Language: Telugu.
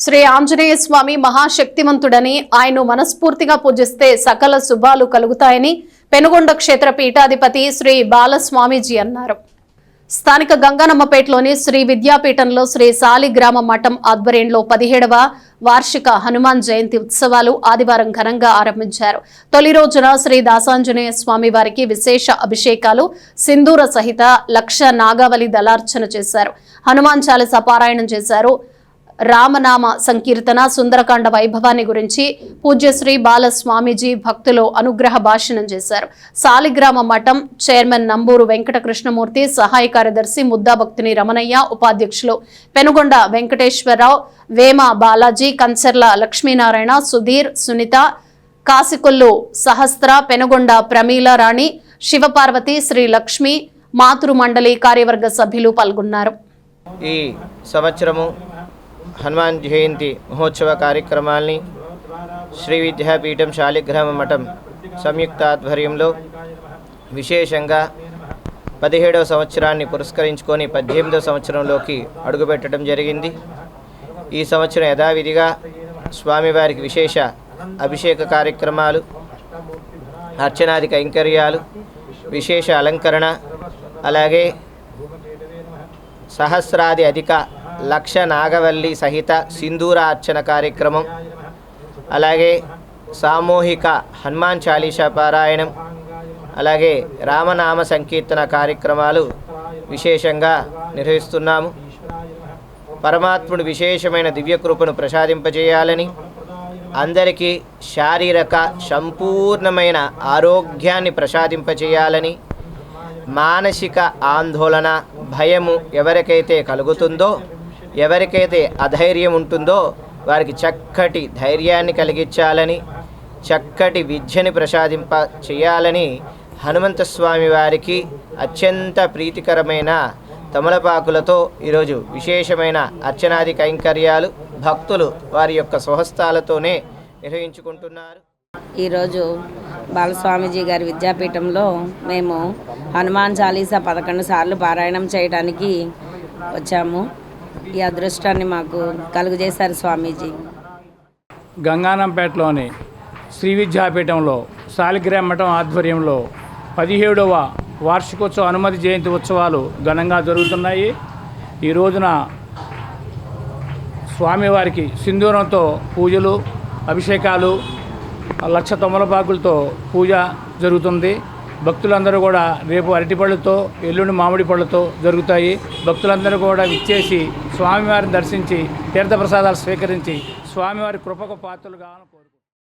శ్రీ ఆంజనేయ స్వామి మహాశక్తివంతుడని ఆయన మనస్ఫూర్తిగా పూజిస్తే సకల శుభాలు కలుగుతాయని పెనుగొండ క్షేత్ర పీఠాధిపతి శ్రీ బాలస్వామీజీ అన్నారు. స్థానిక గంగానమ్మపేటలోని శ్రీ విద్యాపీఠంలో శ్రీ సాలిగ్రామ మఠం ఆధ్వర్యంలో 17వ వార్షిక హనుమాన్ జయంతి ఉత్సవాలు ఆదివారం ఘనంగా ఆరంభించారు. తొలి రోజున శ్రీ దాసాంజనేయ స్వామి వారికి విశేష అభిషేకాలు, సింధూర సహిత లక్ష నాగావళి దళార్చన చేశారు. హనుమాన్ చాలీస పారాయణం చేశారు. రామనామ సంకీర్తన, సుందరకాండ వైభవాన్ని గురించి పూజ్యశ్రీ బాలస్వామీజీ భక్తులు అనుగ్రహ భాషణం చేశారు. సాలిగ్రామ మఠం చైర్మన్ నంబూరు వెంకట కృష్ణమూర్తి, సహాయ కార్యదర్శి ముద్దాభక్తిని రమణయ్య, ఉపాధ్యక్షులు పెనుగొండ వెంకటేశ్వరరావు, వేమ బాలాజీ, కంచర్ల లక్ష్మీనారాయణ, సుధీర్, సునీత, కాసికొల్లు సహస్ర, పెనుగొండ ప్రమీల రాణి, శివపార్వతి, శ్రీ లక్ష్మి, మాతృ మండలి కార్యవర్గ సభ్యులు పాల్గొన్నారు. ఈ సంవత్సరము హనుమాన్ జయంతి మహోత్సవ కార్యక్రమాల్ని శ్రీ విద్యాపీఠం శాలిగ్రామ మఠం సంయుక్త ఆధ్వర్యంలో విశేషంగా 17వ సంవత్సరాన్ని పురస్కరించుకొని 18వ సంవత్సరంలోకి అడుగుపెట్టడం జరిగింది. ఈ సంవత్సరం యథావిధిగా స్వామివారికి విశేష అభిషేక కార్యక్రమాలు, అర్చనాది కైంకర్యాలు, విశేష అలంకరణ, అలాగే సహస్రాది అధిక లక్ష నాగవల్లి సహిత సింధూరార్చన కార్యక్రమం, అలాగే సామూహిక హనుమాన్ చాలీసా పారాయణం, అలాగే రామనామ సంకీర్తన కార్యక్రమాలు విశేషంగా నిర్వహిస్తున్నాము. పరమాత్ముడు విశేషమైన దివ్యకృపను ప్రసాదింపజేయాలని, అందరికీ శారీరక సంపూర్ణమైన ఆరోగ్యాన్ని ప్రసాదింపజేయాలని, మానసిక ఆందోళన, భయము ఎవరికైతే కలుగుతుందో, ఎవరికైతే అధైర్యం ఉంటుందో వారికి చక్కటి ధైర్యాన్ని కలిగించాలని, చక్కటి విద్యని ప్రసాదింప చేయాలని హనుమంత స్వామి వారికి అత్యంత ప్రీతికరమైన తమలపాకులతో ఈరోజు విశేషమైన అర్చనాది కైంకర్యాలు భక్తులు వారి యొక్క స్వహస్తాలతోనే నిర్వహించుకుంటున్నారు. ఈరోజు బాలస్వామీజీ గారి విద్యాపీఠంలో మేము హనుమాన్ చాలీసా 11 సార్లు పారాయణం చేయడానికి వచ్చాము. ఈ అదృష్టాన్ని మాకు కలుగజేశారు స్వామీజీ. గంగానంపేటలోని శ్రీ విద్యాపీఠంలో సాలిగ్రామ మఠం ఆధ్వర్యంలో 17వ వార్షికోత్సవ హనుమతి జయంతి ఉత్సవాలు ఘనంగా జరుగుతున్నాయి. ఈ రోజున స్వామివారికి సింధూరంతో పూజలు, అభిషేకాలు, లక్ష తమలపాకులతో పూజ జరుగుతుంది. భక్తులందరూ కూడా రేపు అరటిపళ్ళతో, ఎల్లుండి మామిడి పళ్ళతో జరుగుతాయి. భక్తులందరూ కూడా విచ్చేసి స్వామివారిని దర్శించి తీర్థప్రసాదాలు స్వీకరించి స్వామివారి కృపకు పాత్రలు కావాలని కోరుకుంటున్నారు.